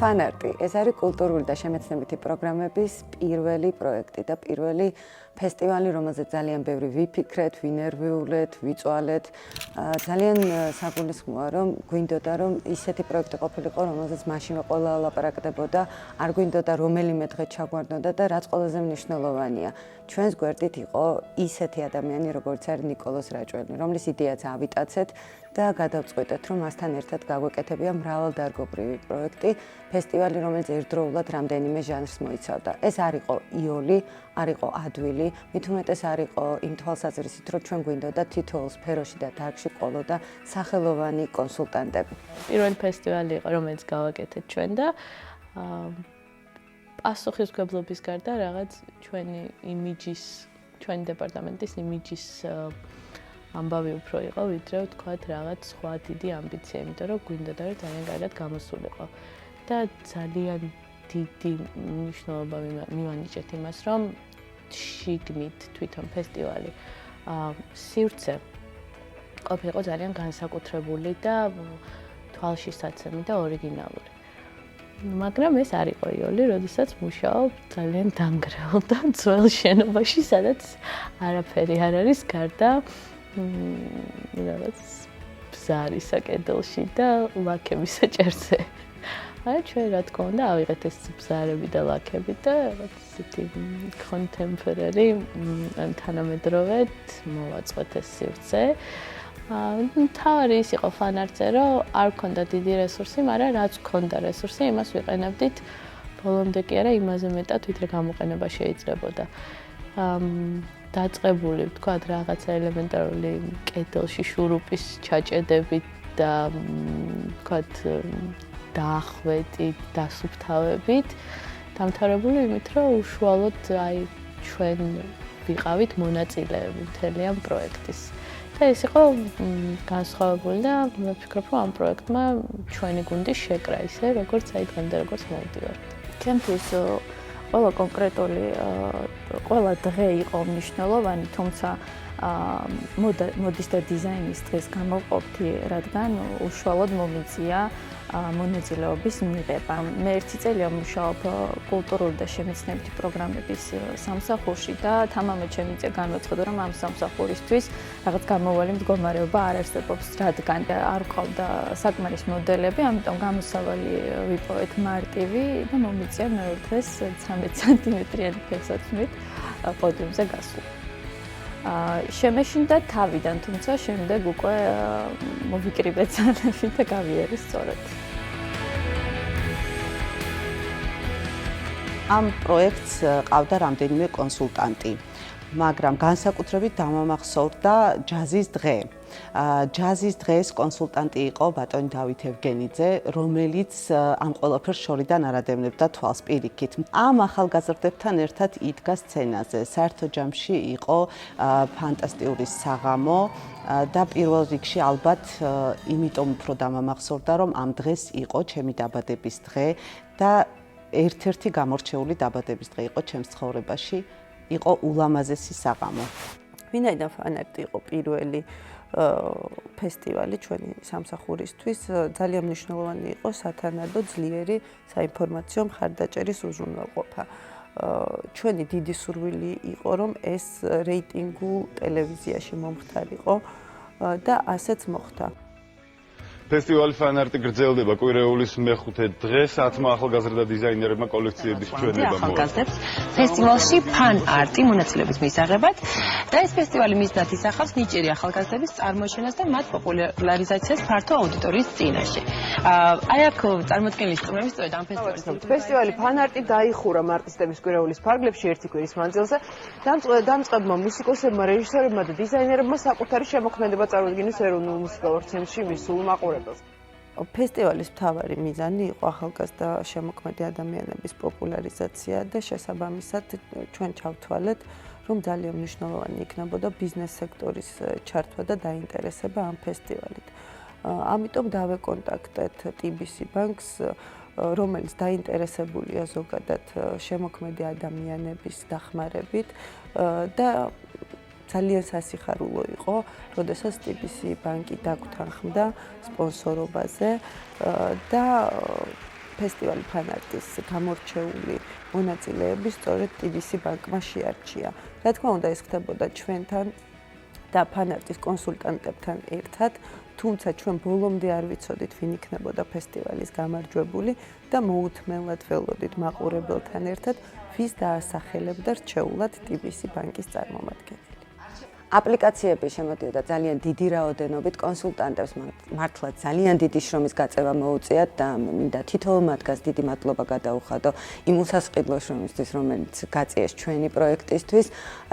ფანარტი ეს არის კულტურული და შემეცნებითი პროგრამების პირველი პროექტი და პირველი ფესტივალი, რომელზეც ძალიან ბევრი ვიფიქრეთ, ვინერვიულეთ, ვიწვალეთ. ძალიან საგულისხმოა, რომ გვინდოდა, რომ ისეთი პროექტი ყოფილიყო, რომელზეც მაშინვე ყველა ლაპარაკდებოდა, არ გვინდოდა რომელიმე დღე ჩაგვარდნოდა და რაც ყველაზე მნიშვნელოვანია, ჩვენს გვერდით იყო ისეთი ადამიანი, როგორც არის ნიკოლოზ რაჭველი, რომლის იდეაც ავიტაცეთ და გადავწყვიტეთ, რომ მასთან ერთად გაგვეკეთებია მრავალდარგობრივი პროექტი, ფესტივალი, რომელიც ერთდროულად რამდენიმე ჟანრს მოიცავდა. ეს არ იყო იოლი, არ იყო ადვილი, მით უმეტეს არ იყო იმ თვალსაზრისით, რომ ჩვენ გვინდოდა თითოეულ სფეროში და დარგში ყოლოდა სახელოვანი კონსულტანტები. პირველი ფესტივალი იყო, რომელიც გავაკეთეთ ჩვენ და პასუხისმგებლობის გარდა რაღაც ჩვენი იმიჯის, ჩვენი დეპარტამენტის იმიჯის ამბავი უფრო იყო, ვიდრე ვთქვათ რაღაც სხვა დიდი ამბიცია, იმიტომ რომ გვინდოდა რომ ძალიან კარგად გამოსულიყო. და ძალიან დიდი მნიშვნელობა მივანიჭეთ იმას, რომ შიგნით თვითონ ფესტივალი სივრცე ყოფილიყო ძალიან განსაკუთრებული და თვალშისაცემი და ორიგინალური. მაგრამ ეს არ იყო იოლი, როდესაც მუშაობ ძალიან დანგრეულ და ძველ შენობაში, სადაც არაფერი არ არის გარდა რაღაც ბზარის საკედელში და ლაქების საჭერზე. აი ჩვენ რა თქმა უნდა ავიღეთ ეს ბზარები და ლაქები და რაღაც ისეთი კონტემპორარი თანამედროვედ მოვაწყვეთ ეს სივრცე. თავი ის იყო ფანარტზე, რომ არ ქონდა დიდი რესურსი, მაგრამ რაც ქონდა რესურსი, იმას ვიყენებდით ბოლომდე კი არა, იმაზე მეტად ვიდრე გამოყენება შეიძლებოდა. დაწყებული ვთქვათ რაღაცა ელემენტარული კედელში შურუპის ჩაჭედებით და ვთქვათ დაახვეტით, დასუფთავებით, დამთავრებული იმით, რომ უშუალოდ აი ჩვენ ვიყავით მონაწილეები მთელი ამ პროექტის. და ეს იყო განსხვავებული და მე ვფიქრობ, რომ ამ პროექტმა ჩვენი გუნდი შეკრა ისე, როგორც აი დღემდე როგორც მოვდივართ. ჩემთვის ყველა კონკრეტული ყველა დღე იყო მნიშვნელოვანი, თუმცა მოდის და დიზაინის დღეს გამოვყოფთი, რადგან უშუალოდ მომიწია მონაწილეობის მიღება. მე ერთი წელია მუშაობ კულტურული და შემეცნებითი პროგრამების სამსახურში და თამამად შემიძლია განვაცხადო, რომ ამ სამსახურისთვის რაღაც გამოვალი მდგომარეობა არ არსებობს, რადგან არ ყავდა საკმარის მოდელები, ამიტომ გამოსავალი ვიპოვეთ მარტივი და მომიწია მეორე დღეს 13 სანტიმეტრიანი ფეხსაცმლით პოდიუმზე გასვლა. შემეშინდა თავიდან, თუმცა შემდეგ უკვე მოვიკრიბე ძალები და გავიარე სწორად. ამ პროექტს ყავდა რამდენიმე კონსულტანტი, მაგრამ განსაკუთრებით დამამახსოვრდა ჯაზის დღე. ჯაზის დღეს კონსულტანტი იყო ბატონი დავით ევგენიძე, რომელიც ამ ყველაფერს შორიდან არადევნებდა თვალს პირიქით. ამ ახალგაზრდებთან ერთად იდგა სცენაზე. საერთო ჯამში იყო ფანტასტიკური საღამო და პირველ რიგში ალბათ იმიტომ უფრო დამამახსოვრდა, რომ ამ დღეს იყო ჩემი დაბადების დღე და ერთ-ერთი გამორჩეული დაბადების დღე იყო ჩემს ცხოვრებაში, იყო ულამაზესი საღამო. ვინაიდან ფანარტი იყო პირველი ფესტივალი ჩვენი სამსახურისთვის, ძალიან მნიშვნელოვანი იყო სათანადო ძლიერი საინფორმაციო მხარდაჭერის უზრუნველყოფა. ჩვენი დიდი სურვილი იყო, რომ ეს რეიტინგულ ტელევიზიაში მომხდარიყო და ასეც მოხდა. ფესტივალი ფანარტი გრძელდება კვირეულის მეხუთე დღეს, 10 ახალგაზრდა დიზაინერებმა კოლექციების ჩვენება მოახდინეს. ფესტივალში ფან-არტი მონაწილეობის მისაღებად და ეს ფესტივალი მიზნად ისახავს ნიჭიერი ახალგაზრდების წარმოჩენას და მათ პოპულარიზაციას ფართო აუდიტორიის წინაშე. აი აქ წარმოქმნილი სტუმრები სწორედ ამ ფესტივალის ფესტივალი ფან-არტი დაიხურა მარტისტების კვირეულის ფარგლებში ერთი კვირის მანძილზე. დამწყებმა მუსიკოსებმა, რეჟისორებმა და დიზაინერებმა საკუთარი შემოქმედება წარუდგინეს ეროვნულ მუსიკალურ ცენტრში მისულ მაყურებელს. ფესტივალის მთავარი მიზანი იყო ახალგაზრდა შემოქმედი ადამიანების პოპულარიზაცია და შესაბამისად ჩვენ ჩავთვალეთ, რომ ძალიან მნიშვნელოვანი იქნებოდა ბიზნეს სექტორის ჩართვა და დაინტერესება ამ ფესტივალით. ამიტომ დავეკონტაქტეთ TBC Bank-ს, რომელიც დაინტერესებულია ზოგადად შემოქმედი ადამიანების დახმარებით და ძალიან სასიხარულო იყო, როდესაც TBC Bank-ი დაგვთანხმდა სპონსორობაზე და ფესტივალი ფანარტის გამორჩეული მონაწილეები სწორედ TBC ბანკმა შეარჩია. რა თქმა უნდა, ეს ხდებოდა ჩვენთან და ფანარტის კონსულტანტებთან ერთად, თუმცა ჩვენ ბოლომდე არ ვიცოდით, ვინ იქნებოდა ფესტივალის გამარჯვებული და მოუთმენლად ველოდით მაყურებელთან ერთად, ვის დაასახელებდა რჩეულად TBC ბანკის წარმომადგენელი. აპლიკაციები შემოდიოდა ძალიან დიდი რაოდენობით, კონსულტანტებს მართლა ძალიან დიდი შრომის გაწევა მოუწიათ და მინდა თითოეულ მათგანს დიდი მადლობა გადაუხადო იმ უსასყიდლო შრომისთვის, რომელიც გაწიეს ჩვენი პროექტისთვის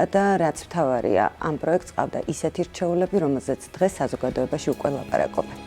და რაც მთავარია, ამ პროექტს ყავდა ისეთი რჩეულები, რომელზეც დღეს საზოგადოებაში უკვე ლაპარაკობენ.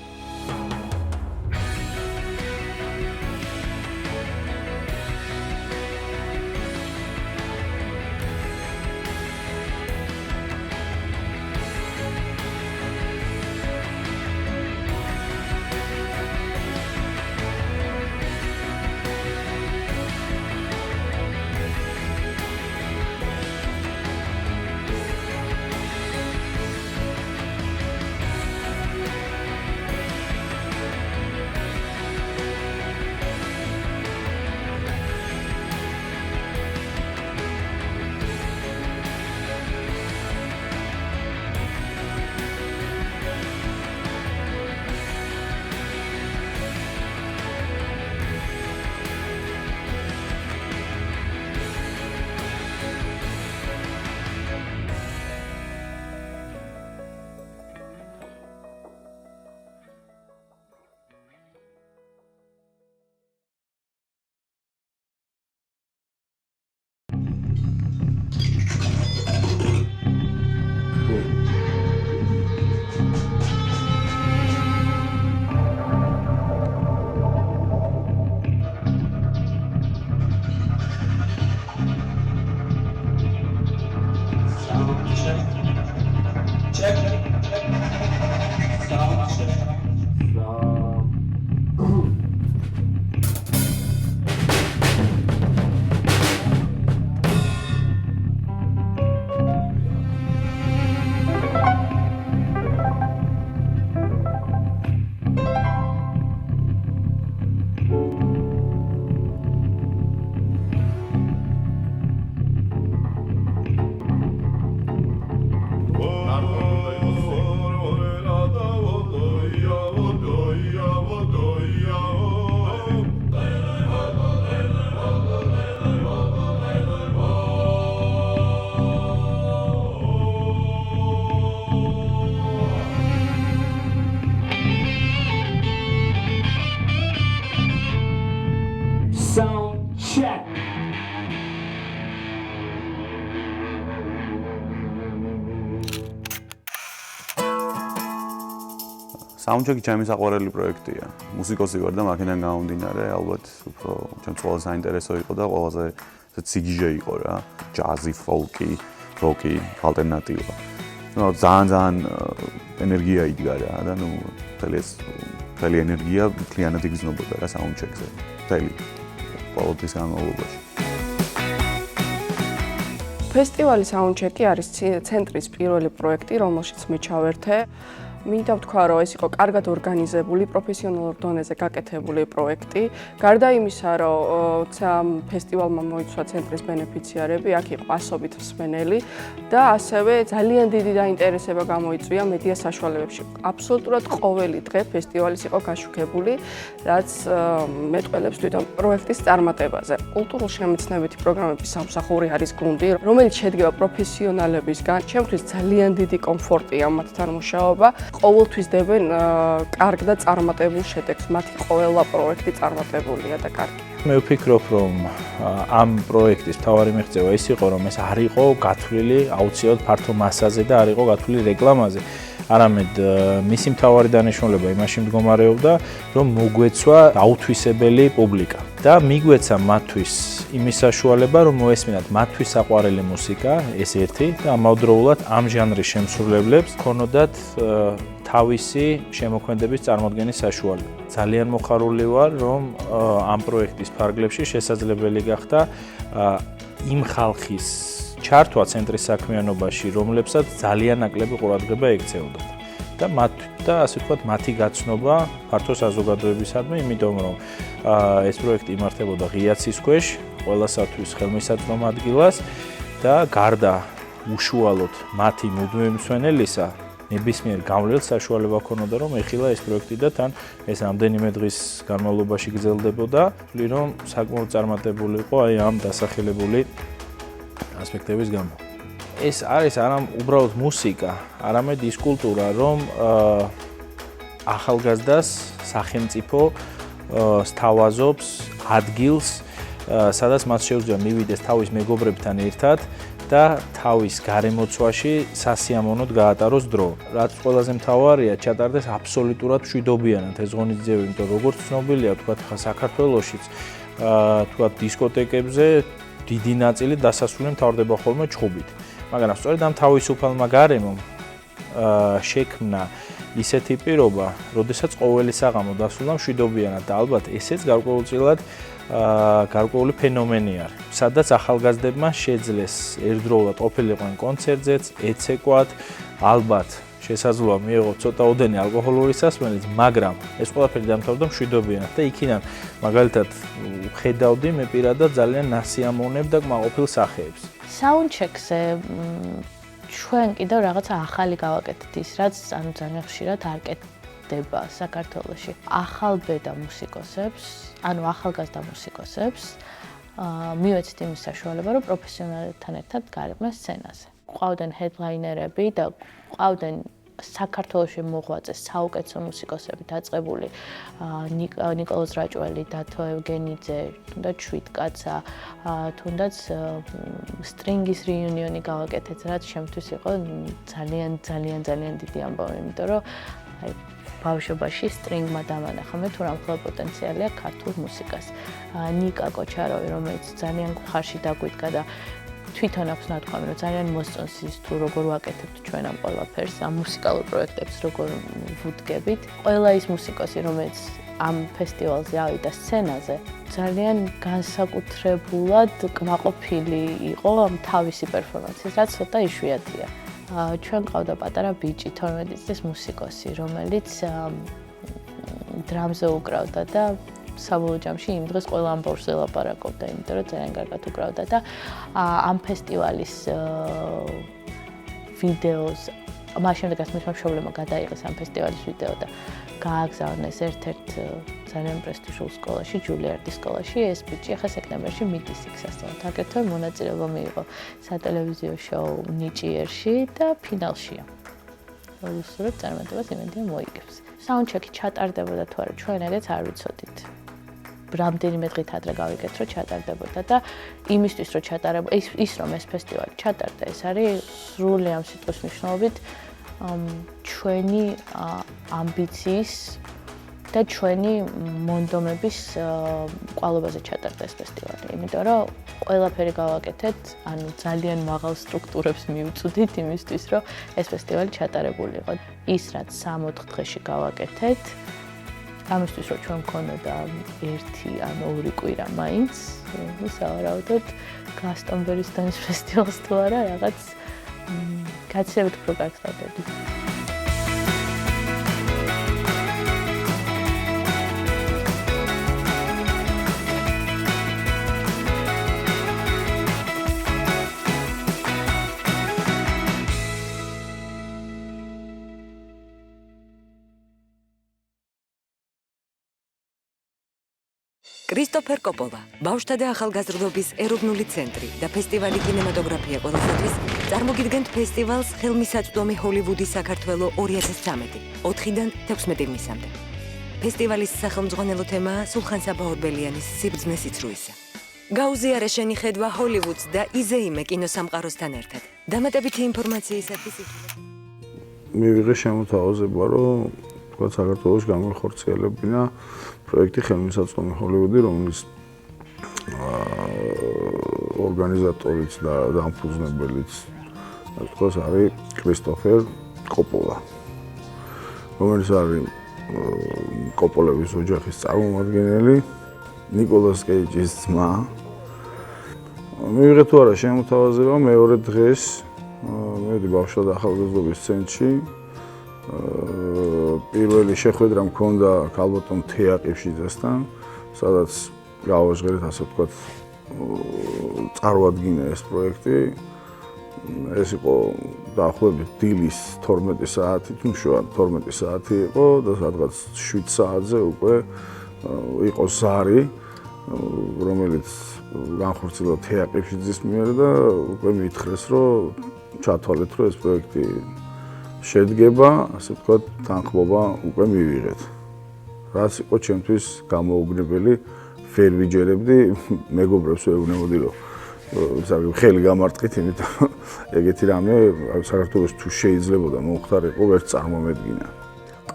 Soundcheck ჩემი საყვარელი პროექტია. მუსიკოსი ვარ და მაქედან გამომდინარე, ალბათ უფრო ჩემს ყველაზე საინტერესო იყო და ყველაზე სიგიჟე იყო რა. ჯაზი, ფოლკი, როკი, ალტერნატივა. ნუ ძალიან ენერგია იდგა რა და ნუ მთელი ენერგია მთლიანად იგრძნობოდა რა Soundcheck-ზე. მთელი ყოველთვის განმავლობაში. ფესტივალი Soundcheck-ი არის ცენტრის პირველი პროექტი, რომელშიც მე ჩავერთე. მინდა ვთქვა, რომ ეს იყო კარგად ორგანიზებული, პროფესიონალურ დონეზე გაკეთებული პროექტი. გარდა იმისა, რომ ფესტივალმა მოიცვა ცენტრის ბენეფიციარები, აქ იყო ასობით მსმენელი და ასევე ძალიან დიდი დაინტერესება გამოიწვია მედია საშუალებებში. აბსოლუტურად ყოველი დღე ფესტივალის იყო გაშუქებული, რაც მეტყველებს თვითონ პროექტის წარმატებაზე. კულტურულ-შემეცნებითი პროგრამების სამსახური არის გუნდი, რომელიც შედგება პროფესიონალებისგან. ჩემთვის ძალიან დიდი კომფორტია მათთან მუშაობა. ყოველთვის დებენ კარგ და წარმატებულ შედეგს. მათი ყველა პროექტი წარმატებულია და კარგია. მე ვფიქრობ, რომ ამ პროექტის მთავარი მიღწევა ის იყო, რომ ეს არ იყო გათვლილი აუცილებლად ფართო მასაზე და არ იყო გათვლილი რეკლამაზე. არამედ მისი მთავარი დანიშნულება იმაში მდგომარეობდა, რომ მოგვეცვა აუთვისებელი პუბლიკა და მიგვეცა მათთვის იმის საშუალება, რომ მოესმინათ მათთვის საყვარელი მუსიკა, ეს ერთი და ამავდროულად ამ ჟანრის შემსრულებლებს ქონოდათ თავისი შემოქმედების წარმოქმნის საშუალება. ძალიან მოხარული ვარ, რომ ამ პროექტის ფარგლებში შესაძლებელი გახდა იმ ხალხის ჩართვა ცენტრის საქმიანობაში, რომლებსაც ძალიან ნაკლები ყურადღება ექცეოდათ და მათ და ასე ვთქვათ, მათი გაცნობა ფართო საზოგადოებისადმი, იმიტომ რომ ეს პროექტი იმართებოდა ღიაცის ქვეშ, ყველასათვის ხელმისაწვდომ ადგილას და გარდა უშუალოდ მათი მუდმივი მსვენელისა ნებისმიერ გავლილს საშუალება ჰქონოდა რომ ეხილა ეს პროექტი და თან ეს ამდენიმე დღის განმავლობაში გრძელდებოდა, ვთვლი რომ საკმაოდ წარმატებული იყო აი ამ დასახელებული ასპექტების გამო. ეს არის არა უბრალოდ მუსიკა, არამედ ის კულტურა, რომ ახალგაზრდას სახელმწიფო სთავაზობს ადგილს, სადაც მას შეუძლია მივიდეს თავის მეგობრებთან ერთად და თავის გარემოცვაში სასიამოვნოდ გაატაროს დრო. რაც ყველაზე მთავარია, ჩატარდეს აბსოლუტურად მშვიდობიანად ეს ღონისძიებები, იმიტომ როგორც ცნობილია, თქვათ ხა საქართველოშიც, თქვათ დისკოტეკებზე დიდი ნაწილი დასასრული მთავრდება ხოლმე ჩხუბით. მაგრამ სწორედ ამ თავისუფალმა გარემომ შექმნა ისეთი პირობა, როდესაც ყოველი საღამო დასრულდა მშვიდობიანად და ალბათ ესეც გარკვეულწილად გარკვეული ფენომენი არის, სადაც ახალგაზრდებმა შეძლეს ერთდროულად ყოფილიყვნენ კონცერტზეც, ეცეკვათ, ალბათ შესაძლოა მიეღოთ ცოტაოდენი ალკოჰოლური სასმელიც, მაგრამ ეს ყველაფერი დამთავრდა მშვიდობიანად და იქიდან მაგალითად ხედავდი მე პირადად ძალიან ნასიამოვნებ და კმაყოფილ სახეებს. საუნდჩეკზე ჩვენ კიდევ რაღაცა ახალი გავაკეთეთ ის, რაც ანუ ძალიან ხშირად არ კეთდება საქართველოში. ახალბედა მუსიკოსებს, ანუ ახალგაზრდა მუსიკოსებს მივეცით იმის საშუალება, რომ პროფესიონალებთან ერთად გაიყვნენ სცენაზე. ყავდნენ ჰედლაინერები და ყავდნენ საქართველოში მოღვაწე საუკეთესო მუსიკოსები დაწყებული ნიკოლოზ რაჭველი, დათო ევგენიძე, თუნდაც შვიდკაცა, თუნდაც სტრინგის რეიუნიონი გავაკეთეთ, რაც შემთთვის იყო ძალიან დიდი ამბავი, იმიტომ რომ აი ბავშვობაში სტრინგმა დამანახა მე თუ რამხელა პოტენციალი აქვს ქართულ მუსიკას. ნიკა კოჩაროვი, რომელიც ძალიან ხარში დაგვიდგა და თვითონ აქვს ნათქვამი, რომ ძალიან მოსწონს ის თუ როგორ ვაკეთებთ ჩვენ ამ ყველაფერს, ამ მუსიკალურ პროექტებს როგორ ვუდგებით. ყველა ის მუსიკოსი, რომელიც ამ ფესტივალზე ავიდა სცენაზე, ძალიან განსაკუთრებულად კმაყოფილი იყო ამ თავისი პერფორმანსის, რაც ცოტა იშვიათია. ჩვენ ყავდა პატარა ბიჭი, 12 წლის მუსიკოსი, რომელიც დრამზე უკრავდა და საბოლოო ჯამში იმ დღეს ყველა ამ ბავშვზე ლაპარაკობდა, იმიტომ რომ ძალიან კარგად უკრავდა და ამ ფესტივალის ვიდეოს მას შემდეგაც მისმა მშობლებმა გადაიღეს ამ ფესტივალის ვიდეო და გააგზავნეს ერთ-ერთ ძალიან პრესტიჟულ სკოლაში, ჯულიარდის სკოლაში. ეს ბიჭი ახლა სექტემბერში მიდის იქ სასწავლებლად. აგრეთვე მონაწილეობა მიიღო სატელევიზიო შოუ ნიჭიერში და ფინალშია. უსურვებ წარმატებას იმედია მოიგებს. საუნდჩეკი ჩატარდებოდა თუ არა, ჩვენ ერთად არ ვიცოდით. რამდენიმე დღით ადრე გავიგეთ, რომ ჩატარდებოდა და იმისთვის, რომ ჩატარებოდა, ის რომ ეს ფესტივალი ჩატარდა, ეს არის სრული ამ სიტყვის მნიშვნელობით ჩვენი ამბიციის და ჩვენი მონდომების კვალობაზე ჩატარდა ეს ფესტივალი. იმიტომ რომ ყველაფერი გავაკეთეთ, ანუ ძალიან მაღალ სტრუქტურებს მივწვდით იმისთვის, რომ ეს ფესტივალი ჩატარებულიყო. ის რაც 60 დღეში გავაკეთეთ, ამისთვის რომ ჩვენ მქონოდა 1 ან 2 კვირა მაინც, სავარაუდოდ გასტონბერის დონის ფესტივალს თუ არა, რაღაც გაცილებით უფრო გაგზავნებდი. კრისტოფერ კოპოლა, ბავშვთა და ახალგაზრდობის ეროვნული ცენტრი და ფესტივალი კინემატოგრაფია ყველასათვის წარმოგიდგენთ ფესტივალს ხელმისაწვდომი ჰოლივუდის საქართველო 2013, 4-დან 16 ივნისამდე. ფესტივალის სახელმძღვანელო თემაა სულხან-საბა ორბელიანის სიბრძნე სიცრუისა. გაუზიარე შენი ხედვა ჰოლივუდს და იზეიმე კინოსამყაროსთან ერთად. დამატებითი ინფორმაციისათვის მივიღე შემოთავაზება, რომ თქვა საქართველოს გამახორციელებინა პროექტი ხელმისაწვდომი ჰოლივუდი, რომლის ორგანიზატორიც და დამფუძნებელიც თქვა არის კრისტოფერ კოპოლა, რომელიც არის კოპოლების ოჯახის წარმომადგენელი, ნიკოლას კეიჯის ძმა. მივიღე თუ არა შემოთავაზება მეორე დღეს მივედი ბავშვთა და ახალგაზრდობის ცენტრში პირველი შეხვედრა მქონდა ქალბატონ თეა ყიფშიძესთან, სადაც გავაჟღერეთ, ასე ვთქვათ, წარვადგინა ეს პროექტი. ეს იყო დაახლოებით დილის 12 საათი, თუ უშუალოდ 12 საათი იყო და სადღაც 7 საათზე უკვე იყო ზარი, რომელიც განხორციელდა თეა ყიფშიძის მიერ და უკვე მითხრეს, რომ ჩათვალეთ, რომ ეს პროექტი შედგება, ასე ვთქვათ, თანხმობა უკვე მივიღეთ. რაც იყო ჩემთვის გამოუგნებელი, ვერ ვიჯერებდი, მეგობრებს ვეუბნებოდი, რომ ხელი გამარტყით, იმიტომ ეგეთი რამე საქართველოს თუ შეიძლებოდა მომხდარიყო, ვერც წარმომედგინა.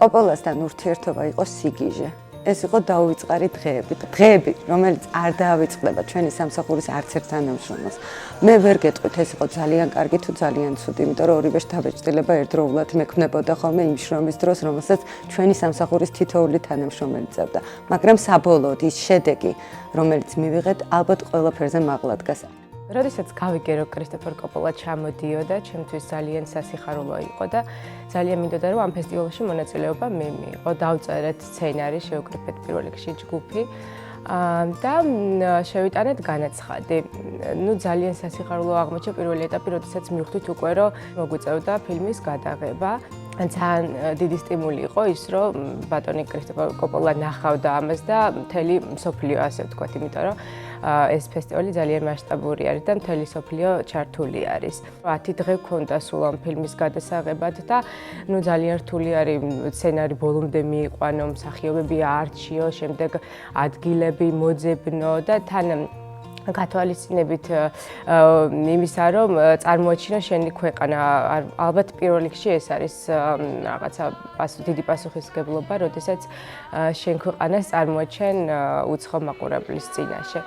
კოპოლასთან ურთიერთობა იყო სიგიჟე. ეს იყო დაუვიწყარი დღეები, რომელიც არ დაავიწყდება ჩვენი სამსახურის არც ერთ თანამშრომელს. მე ვერ გეტყვით, ეს იყო ძალიან კარგი თუ ძალიან ცუდი, იმიტომ რომ ორივე შთაბეჭდილება ერთდროულად მექმნებოდა ხოლმე იმ შრომის დროს, რომელსაც ჩვენი სამსახურის თითოეული თანამშრომელი წერდა. მაგრამ საბოლოოდ ის შედეგი, რომელიც მივიღეთ, ალბათ ყველაფერზე მაღლა დგას. როდესაც გავიგე, რომ კრისტოფერ კოპოლა ჩამოდიოდა, ჩემთვის ძალიან სასიხარულო იყო და ძალიან მინდოდა, რომ ამ ფესტივალში მონაწილეობა მე მიიღო. დავწერეთ სცენარი, შევკრიფეთ პირველ რიგში ჯგუფი და შევიტანეთ განაცხადი. ნუ ძალიან სასიხარულო აღმოჩნდა პირველი ეტაპი, როდესაც მივხვდით უკვე, რომ მოგვიწევდა ფილმის გადაღება. ძალიან დიდი სტიმული იყო ის, რომ ბატონი კრისტოფერ კოპოლა ნახავდა ამას და მთელი მსოფლიო, ასე ვთქვათ, იმიტომ რომ ეს ფესტივალი ძალიან მასშტაბური არის და მთელი მსოფლიო ჩართული არის. 10 დღე გქონდა სულ ამ ფილმის გადასაღებად და ნუ ძალიან რთული არის სცენარი ბოლომდე მიიყვანო, მსახიობები აარჩიო, შემდეგ ადგილები მოძებნო და თან გათვალისწინებით იმისა, რომ წარმოაჩინო შენი ქვეყანა. ალბათ პირველ რიგში ეს არის რაღაცა დიდი პასუხისმგებლობა, როდესაც შენ ქვეყანას წარმოაჩენ უცხო მაყურებლის წინაშე.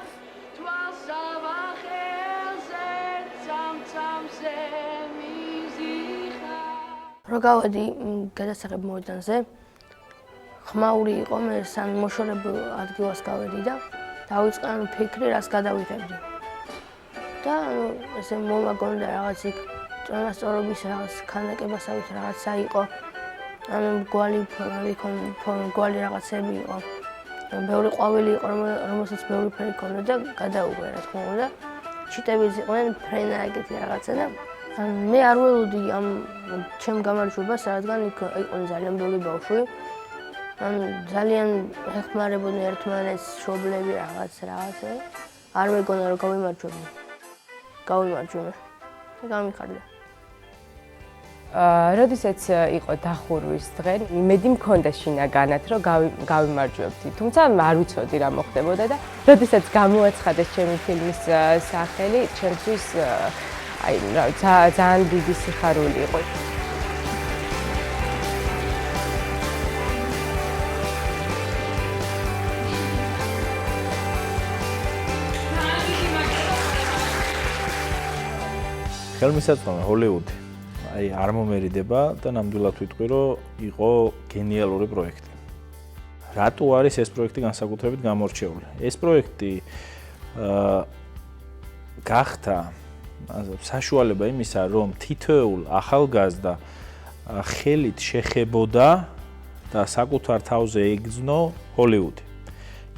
რო გავედი გადასაღებ მოედანზე, ხმაური იყო, მე სან მოშორებულ ადგილას გავედი და დავიწყე ფიქრი, რას გადავიღებდი. და ესე მომაგონდა რაღაც იქ წონასწორობის რაღაც ქანდაკებასავით რაღაცა იყო. ანუ გვალი რაღაცები იყო. ბევრი ყვავილი იყო, რომელსაც ბევრი ფერი ჰქონდა და გადაუღე, რა თქმა უნდა. ჩიტებიც იყვნენ, ფრენა ეგეთი რაღაცა და მე არ ველოდი ამ ჩემ გამარჯვებას, რადგან იქ იყო ძალიან ბევრი ბავშვი. ძალიან ეხმარებოდნენ ერთმანეთს, შობლები რაღაცა. არ მეგონა რომ გავიმარჯვებდი. გავიმარჯვე და გამიხარდა. როდესაც იყო დახურვის დღე, იმედი მქონდა შინაგანად, რომ გავიმარჯვებდი. თუმცა არ ვიცოდი რა მოხდებოდა და როდესაც გამოაცხადეს ჩემი ფილმის სახელი, ჩემთვის აი ძალიან დიდი სიხარული იყო. ხელმისაწვდომი ჰოლივუდი აი არ მომერიდება და ნამდვილად ვიტყვი, რომ იყო გენიალური პროექტი. რატო არის ეს პროექტი განსაკუთრებით გამორჩეული? ეს პროექტი გახდა საშუალება იმისა, რომ თითოეულ ახალგაზრდა ხელით შეხებოდა და საკუთარ თავზე ეგზნო ჰოლივუდი.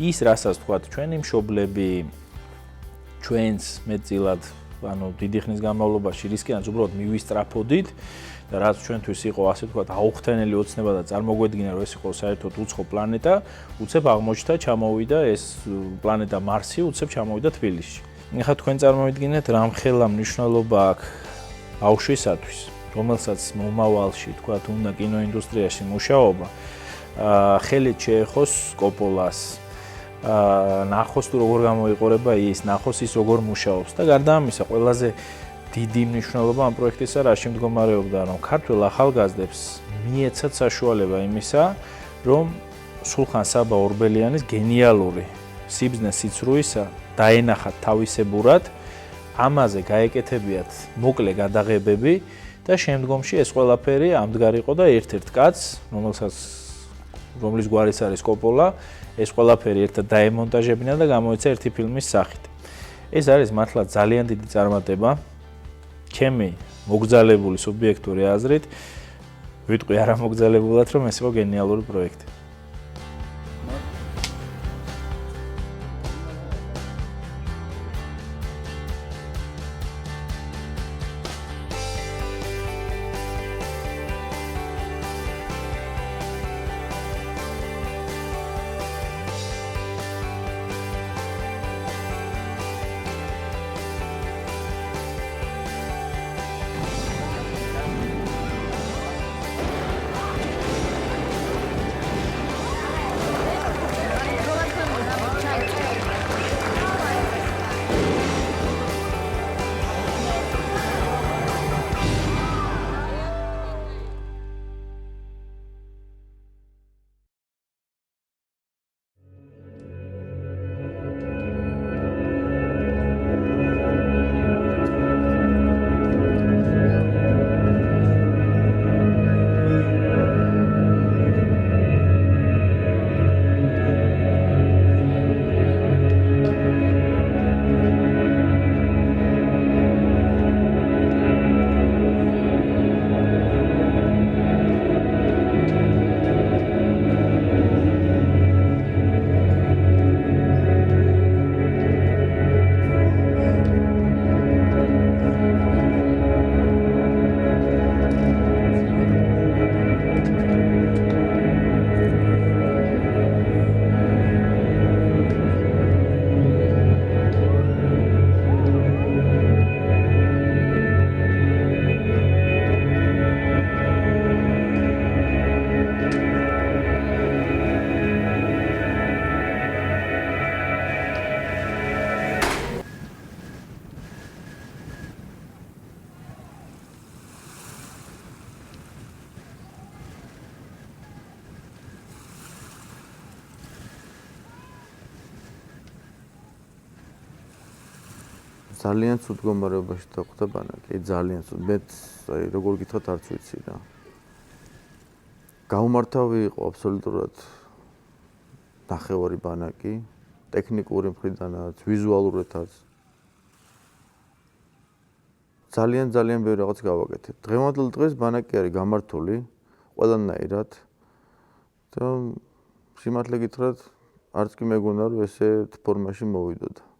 ის, რასაც თქვათ, ჩვენი მშობლები ჩვენს მეტწილად ანუ დიდი ხნის განმავლობაში რისკიანად უბრალოდ მივისტრაფოდით და რაც ჩვენთვის იყო ასე ვთქვათ აუხსნელი ოცნება და წარმოგვედგინა რომ ეს იყო საერთოდ უცხო პლანეტა, უცებ აღმოჩნდა, ჩამოვიდა ეს პლანეტა მარსი, უცებ ჩამოვიდა თბილისში. ეხლა თქვენ წარმოვიდგინეთ რამხელა მნიშვნელობა აქვს ბავშვისათვის, რომელსაც მომავალში თქვათ უნდა კინოინდუსტრიაში მუშაობა, ხელით შეეხოს კოპოლას ნახოს თუ როგორ გამოიყურება ის, ნახოს ის როგორ მუშაობს და გარდა ამისა, ყველაზე დიდი მნიშვნელობა ამ პროექტისა რაში მდგომარეობდა, რომ ქართველ ახალგაზრდებს მიეცათ საშუალება იმისა, რომ სულხან საბა ორბელიანის გენიალური სიბზნე სიცრუისა დაენახათ თავისებურად, ამაზე გაეკეთებიათ მოკლე გადაღებები და შემდგომში ეს ყველაფერი ამდღარიყო და ერთ-ერთ კაცს, რომლის გვარიც არის კოპოლა, ეს ყველაფერი ერთად დაემონტაჟებინა და გამოიცა ერთი ფილმის სახით. ეს არის მართლა ძალიან დიდი წარმატება. ჩემი მოგზალებული სუბიექტური აზრით, ვიტყვი არამოგზალებულად, რომ ეს იყო გენიალური პროექტი. ძალიან ცუდ მდგომარეობაში დახვდა ბანაკი, ძალიან ცუდ. მე როგორ გითხრათ არც ვიცი რა. გაუმართავი იყო აბსოლუტურად ნახევარი ბანაკი, ტექნიკური მხრიდანაც, ვიზუალურადაც. ძალიან ბევრი რაღაც გავაკეთეთ. დღევანდელ დღეს ბანაკი არის გამართული ყველანაირად. და სიმართლე გითხრათ, არც კი მეგონა რომ ესეთ ფორმაში მოვიდოდა.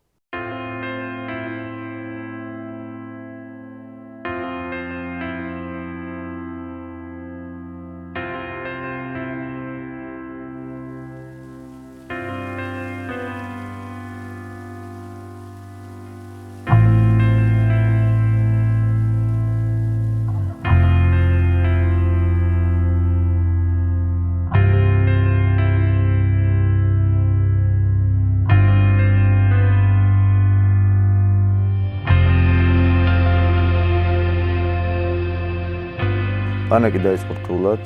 ბანაკი დაიწყო რთულად.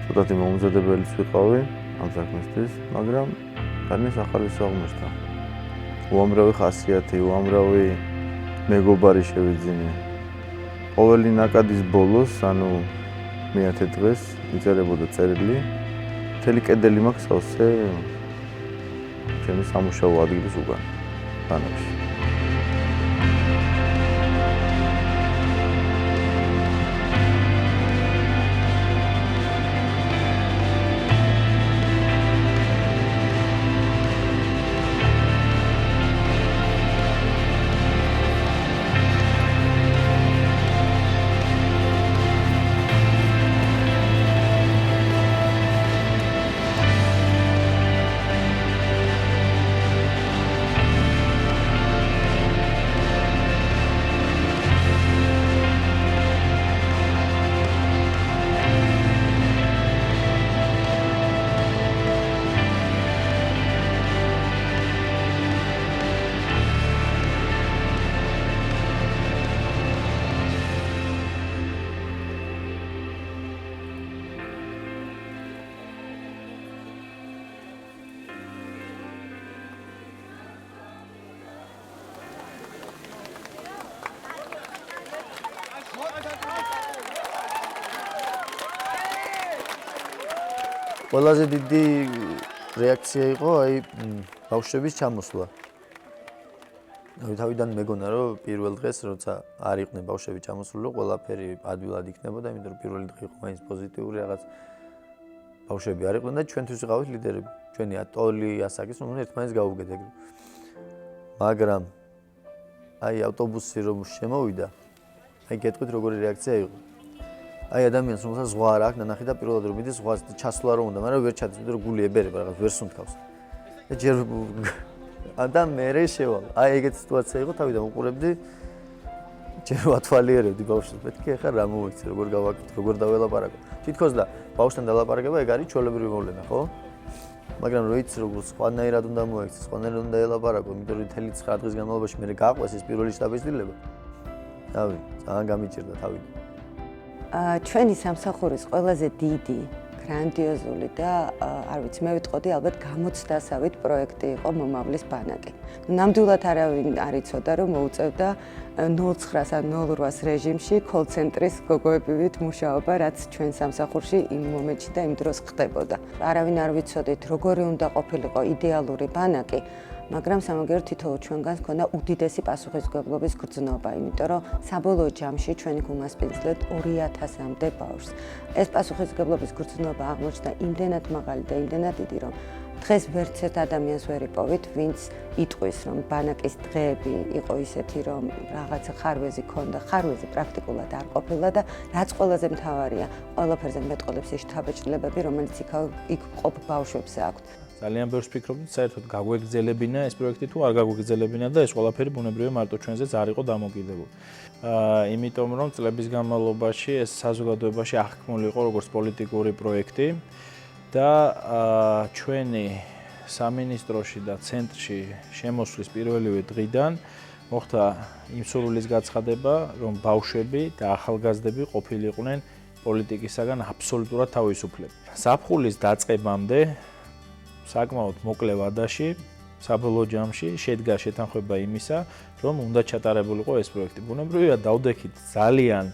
ცოტათი მომზადებელიც ვიყავი ამ საქმისთვის, მაგრამ განეს ახალის აღმოჩნდა. უამრავი ხასიათი, უამრავი მეგობარი შევიძინე. ყოველი ნაკადის ბოლოს, ანუ მე-10 დღეს იწერებოდა წერილი. მთელი კედელი მაქვს სავსე ჩემი სამუშაო ადგილის უკან ბანაკში. ყველაზე დიდი რეაქცია იყო აი ბავშვების ჩამოსვლა. თავიდან მეგონა რომ პირველ დღეს როცა არ იყვნენ ბავშვები ჩამოსულო, ყველაფერი ადვილად იქნებოდა, იმიტომ რომ პირველი დღე იყო მაინც პოზიტიური რაღაც ბავშვები არ იყვნენ და ჩვენთვის ვიყავით ლიდერები. ჩვენი ატოლი, ასაკის რომ ერთმანეთს გავუგეთ ეგრე. მაგრამ აი ავტობუსი რომ შემოვიდა, აი გეტყვით როგორი რეაქცია იყო. აი ადამიანს რომელსაც ზღვა არ აქვს, ნანახი და პირველად რომ მიდის ზღვას ჩასვლა რომ უნდა, მაგრამ ვერ ჩადის, იმიტომ რომ გული ებერება რაღაც ვერ სუნთქავს. და ჯერ და მე შევალ. აი ეგეთი სიტუაცია იყო, თავიდან უყურებდი. ჯერ ვათვალიერებდი ბავშვს, მეთქი ახლა რა მოიქცე, როგორ გავაკეთე, როგორ დაველაპარაკო. თითქოს და ბავშვთან დალაპარაკება ეგ არის ჩვეულებრივი მოვლენა, ხო? მაგრამ რო იცი როგორ სხვანაირად უნდა მოიქცე, სხვანაირად უნდა ელაპარაკო, იმიტომ რომ მთელი 9 დღის განმავლობაში მე გაყვეს ეს პირველი შტაბის-დილება. დავი, ძალიან გამიჭირდა თავიდან. ჩვენი სამსახურის ყველაზე დიდი, გრანდიოზული და არ ვიცი, მე ვიტყოდი ალბათ გამოცდასავით პროექტი იყო მომავლის ბანაკი. ნამდვილად არავინ არ იცოდა, რომ მოუწევდა 09-ს ან 08-ს რეჟიმში კოლ-ცენტრის გოგოებივით მუშაობა, რაც ჩვენ სამსახურში იმ მომენტში და იმ დროს ხდებოდა. არავინ არ ვიცოდით, როგორი უნდა ყოფილიყო იდეალური ბანაკი. მაგრამ სამაგერო თითოეულ ჩვენგანს ჰქონდა უდიდესი პასუხისმგებლობის გრძნობა, იმიტომ რომ საბოლოო ჯამში ჩვენი გუმასპინძლეთ 2000-მდე ბავშვს. ეს პასუხისმგებლობის გრძნობა აღმოჩნდა იმდენად მაღალი და იმდენად დიდი, რომ დღეს ვერც ერთ ადამიანს ვერ იპოვით, ვინც იტყვის, რომ ბანაკის დღეები იყო ისეთი, რომ რაღაცა ხარვეზი ქონდა, ხარვეზი პრაქტიკულად არ ყოფილა და რაც ყველაზე მთავარია, ყველაფერზე მეტყოლებს ის შთაბეჭდილებები, რომელიც იქ ყოფ ბავშვებს აქვთ. ძალიან ბევრს ვფიქრობდი, საერთოდ გაგვეგრძელებინა ეს პროექტი თუ არ გაგვეგრძელებინა და ეს ყველაფერი ბუნებრივია მარტო ჩვენზეც არ იყო დამოკიდებული. იმიტომ რომ წლების განმავლობაში ეს საზოგადოებაში აღქმული იყო როგორც პოლიტიკური პროექტი და ჩვენი სამინისტროში და ცენტრში შემოსვლის პირველივე დღიდან მოხდა იმ სურვილის გაცხადება, რომ ბავშვები და ახალგაზრდები ყოფილიყვნენ პოლიტიკისაგან აბსოლუტურად თავისუფლები. ზაფხულის დაწყებამდე საკმაოდ მოკლე ვადაში, საბოლოო ჯამში შედგა შეთანხმება იმისა, რომ უნდა ჩატარებულიყო ეს პროექტი. ბუნებრივია დავდექით ძალიან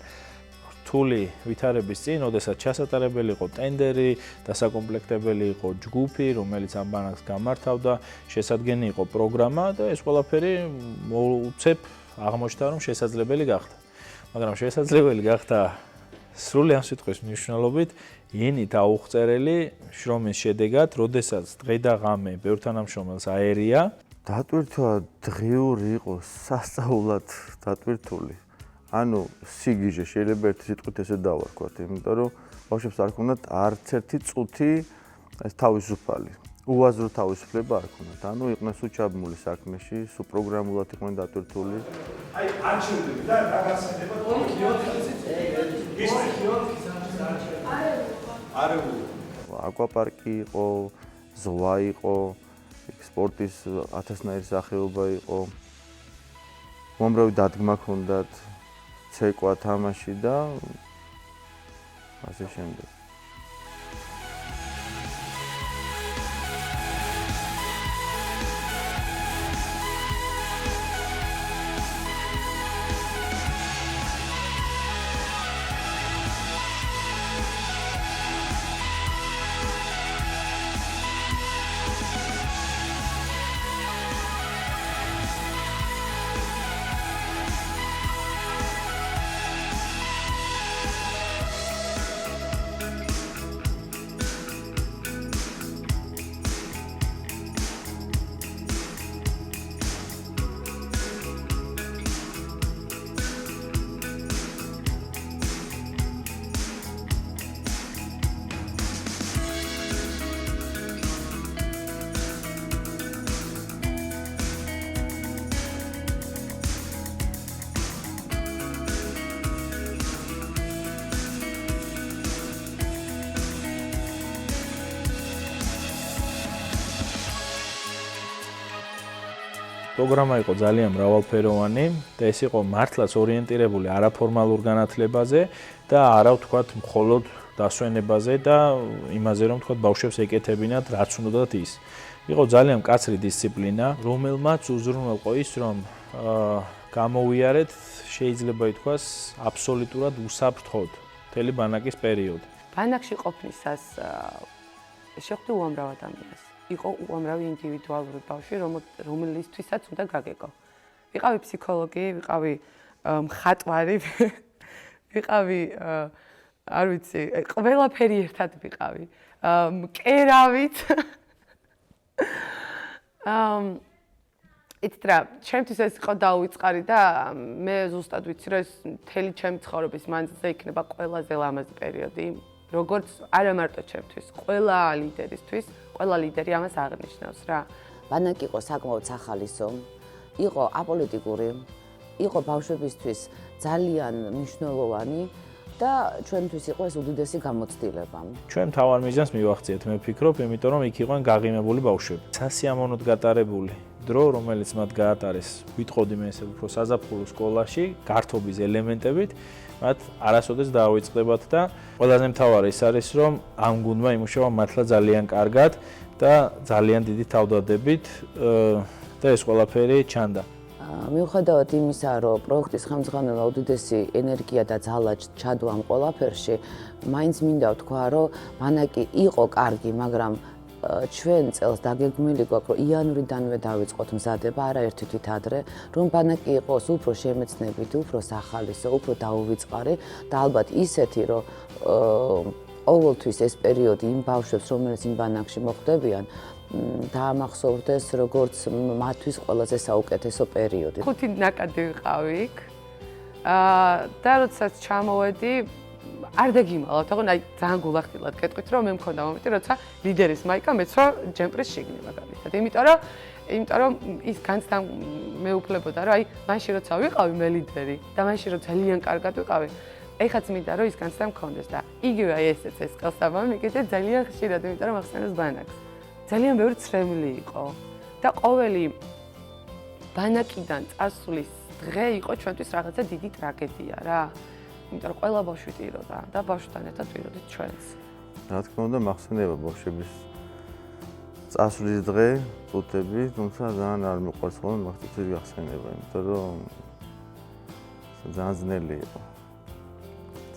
რთული ვითარების წინ, ოდესაც ჩასატარებელი იყო ტენდერი, დასაკომპლექტებელი იყო ჯგუფი, რომელიც ამ ბანაკს გამართავდა, შესაძგენი იყო პროგრამა და ეს ყველაფერი მოუწევ აღმოჩნდა, რომ შესაძლებელი გახდა. მაგრამ შესაძლებელი გახდა სრული ამ სიტყვის მნიშვნელობით ენით აუღწერელი შრომის შედეგად, როდესაც დღე და ღამე ბევრ თანამშრომელს აერია. დატვირთვა დღიური იყო სასწაულად დატვირთული. ანუ სიგიჟე შეიძლება ერთი სიტყვით ესე დავარქვათ, იმიტომ რომ ბავშვებს არ ჰქონდათ არც ერთი წუთი ეს თავისუფალი. უაზრო თავისუფლება არ ჰქონდათ. ანუ იყვნენ სულ ჩაბმული საქმეში, სულ პროგრამულად იყვნენ დატვირთული. აი არჩევდები და რა გასაგებად აკვაპარკი იყო, ზღვა იყო, სპორტის 1000-ნაირი სახეობა იყო. მომრევი დადგმა ჰქონდათ, ცეკვა, თამაში და ასე შემდეგ. პროგრამა იყო ძალიან მრავალფეროვანი და ეს იყო მართლაც ორიენტირებული არაფორმალურ განათლებაზე და არა ვთქვათ მხოლოდ დასვენებაზე და იმაზე რომ ვთქვათ ბავშვებს ეკეთებინათ რაც უნდათ ის. იყო ძალიან მკაცრი დისციპლინა, რომელმაც უზრუნველყო ის რომ გამოვიარეთ შეიძლება ითქვას აბსოლუტურად უსაფრთხოდ მთელი ბანაკის პერიოდი. ბანაკში ყოფნისას შეხვდი უამრავ ადამიანს. იყო უამრავი ინდივიდუალური ბავშვი, რომელისთვისაც უნდა გაგეკო. ვიყავი ფსიქოლოგი, ვიყავი მხატვარი, ვიყავი არ ვიცი, ყველაფერი ერთად ვიყავი. მკერავით. იცით რა, ჩემთვის ეს იყო დაუვიწყარი და მე ზუსტად ვიცი, რომ ეს მთელი ჩემი ცხოვრების მანძილზე იქნება ყველაზე ლამაზი პერიოდი, როგორც არა მარტო ჩემთვის, ყველა ლიდერისთვის, ყველა ლიდერი ამას აღნიშნავს რა. ბანაკი იყო საკმაოდ სახალისო, იყო აპოლიტიკური, იყო ბავშვებისთვის ძალიან მნიშვნელოვანი და ჩვენთვის იყო ეს უდიდესი გამოცდილება. ჩვენ თავარ მიზანს მივახციეთ, მე ვფიქრობ, იმიტომ რომ იქ იყვნენ გაღიმებული ბავშვები. სასიამოვნოდ გატარებული დრო, რომელიც მათ გაატარეს, ვიტყოდი მე ესე უფრო საზაფხულო სკოლაში, გართობის ელემენტებით, მათ არასოდეს დაავიწყდებათ და ყველაზე მთავარი ის არის, რომ ამ გუნდმა იმუშავა მართლა ძალიან კარგად და ძალიან დიდი თავდადებით და ეს ყველაფერი ჩანდა. მიუხედავად იმისა, რომ პროექტის ხელმძღვანელმა უდიდესი ენერგია და ძალა ჩადო ამ ყველაფერში, მაინც მინდა ვთქვა, რომ ბანაკი იყო კარგი, მაგრამ ჩვენ წელს დაგეგმილი გვაქვს, რომ იანვრიდანვე დავიწყოთ მზადება, არაერთი თვით ადრე, რომ ბანაკი იყოს უფრო შემეცნებითი, უფრო სახალისო, უფრო დაუვიწყარი და ალბათ ისეთი, რომ ყოველთვის ეს პერიოდი იმ ბავშვებს, რომელიც იმ ბანაკში მოხვდებიან, დაამახსოვრდეს როგორც მათთვის ყველაზე საუკეთესო პერიოდი. 5 ნაკადი ვიყავი იქ. და როდესაც ჩამოვედი, არ დაგიმალავ, თქო, აი ძალიან გულახდილად გეტყვით, რომ მე მქონდა მომენტი, როცა ლიდერის მაიკა მეცვა ჯემპრის შიგნით მაგალითად. იმიტომ რომ ის განცდა მეუფლებოდა, რომ აი მაშინ როცა ვიყავი მე ლიდერი და მაშინ რომ ძალიან კარგად ვიყავი, ეხაც მინდა რომ ის განცდა მქონდეს და იგივე აი ესეც ეს ყელსაბამი მიგეძე ძალიან ხშირად, იმიტომ რომ ახსენებს ბანაკს. ძალიან ბევრი ცრემლი იყო და ყოველი ბანაკიდან წასვლის დღე იყო ჩვენთვის რაღაცა დიდი ტრაგედია რა. იმიტომ რომ ყველა ბავშვი ტიროდა და ბავშვთან ერთად ტიროდით ჩვენც. რა თქმა უნდა, მახსენდება ბავშვების წასვლის დღე, წუთები, თუმცა ძალიან არ მიყვარს ხოლმე მაგათი გახსენება, იმიტომ რომ ძალიან ძნელი იყო.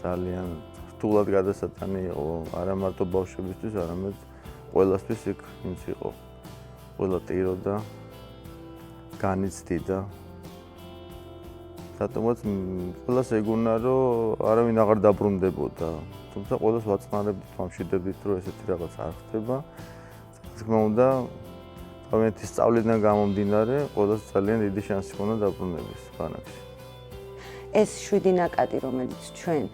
ძალიან რთულად გადასატანი იყო, არა მარტო ბავშვებისთვის, არამედ ყველასთვის იქ იმც იყო. ყველა ტიროდა, განიცდიდა. რატომაც ყველას ეგონა, რომ არავინ აღარ დაბრუნდებოდა. თუმცა ყველას ვაწყნარებდით, ვამშვიდებდით, რომ ესეთი რაღაც არ ხდება. თქმა უნდა, თავიანთი სწავლიდან გამომდინარე, ყველას ძალიან დიდი შანსი ჰქონდა დაბრუნების ბანაკში. ეს 7 ნაკადი, რომელიც ჩვენ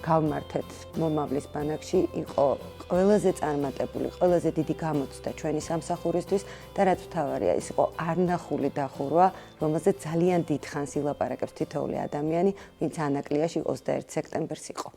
გავმართეთ მომავლის ბანაკში, იყო ყველაზე წარმატებული, ყველაზე დიდი გამოცდა ჩვენი სამსახურისთვის და რაც მთავარია, ის იყო არნახული დახურვა, რომელზეც ძალიან დიდხანს ილაპარაკებს თითოეული ადამიანი, ვინც ანაკლიაში 21 სექტემბერს იყო.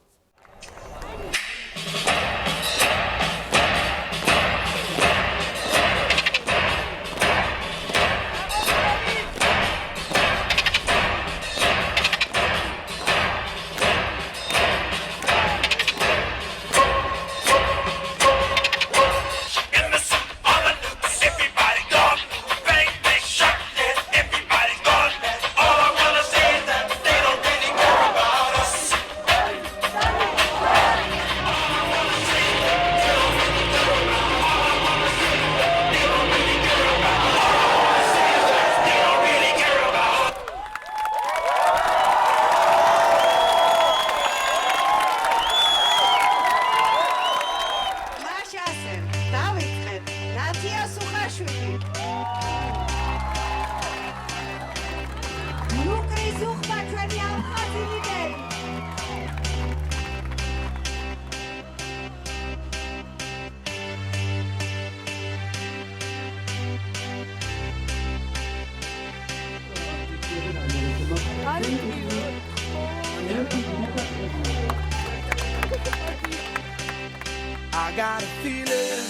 I got a feeling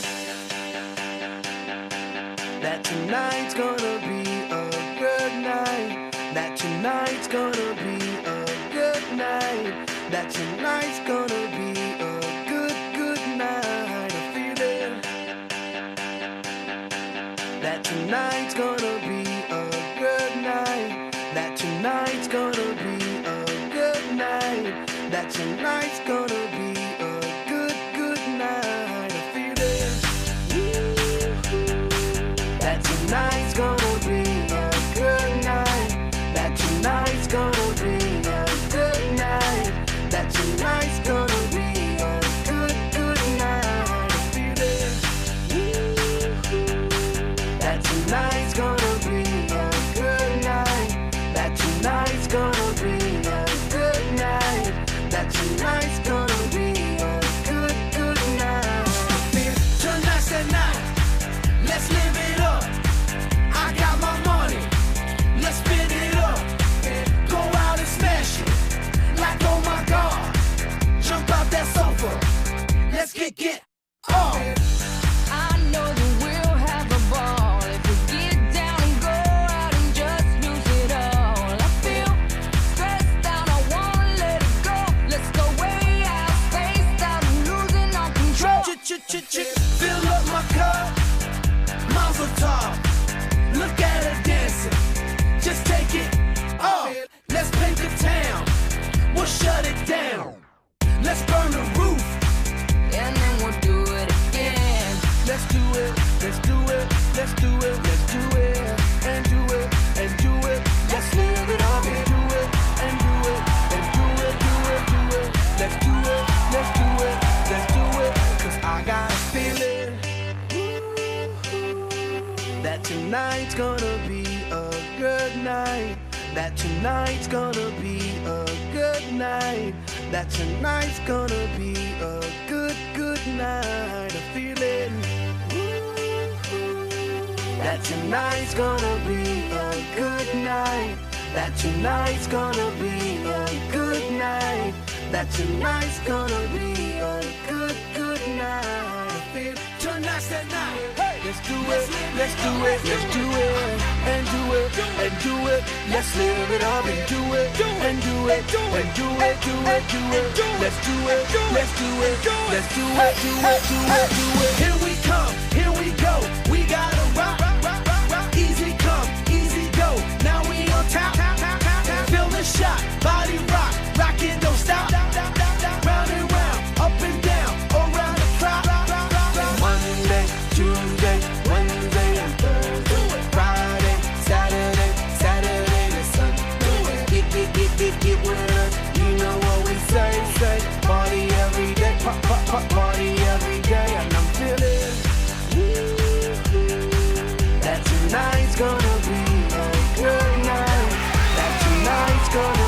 that tonight's gonna be a good night. That tonight's gonna be a good night. That tonight's gonna be a good night. A feeling that tonight's gonna be a good night. That tonight's gonna be a good night. That tonight's gonna be a good night. A feeling that tonight's gonna be a good night. kick it off. I know that we'll have a ball if we get down and go out and just lose it all. I feel stressed out, I wanna let it go. Let's go way out, spaced out, and losing all control. Fill up my cup, Mazel tov. Look at her dancing, just take it off. Let's paint the town, we'll shut it down. Let's burn the roof, and then we'll do it again. Let's do it, let's do it, let's do it, let's do it, and do it, and do it. Let's live it up and do it, and do it, and do it, do it, do it. Let's do it, let's do it, let's do it. 'Cause I got a feeling that tonight's gonna be a good night. That tonight's gonna be a good night. That tonight's gonna be a good night. A feeling that tonight's gonna be a good night. That tonight's gonna be a good night. That tonight's gonna be a good night. I feel tonight's the night. Hey, let's do it, let's do it, let's do it, and do it, and do it. Let's live it up and do it, and do it, and do it, do it, do it. Let's do it, let's do it, let's do it, do it, do it, do it. Here we come, here we go. We gotta rock, rock, rock, rock. Easy come, easy go. Now we on top, feel the shot, body rock, rockin', don't stop. Round and round, up and down, around the clock. Monday, Tuesday, Wednesday, and Thursday. Friday, Saturday, Saturday to Sunday. Get with us. You know what we say. Party every day, party every day, and I'm feeling that tonight's gonna be a good night. That tonight's gonna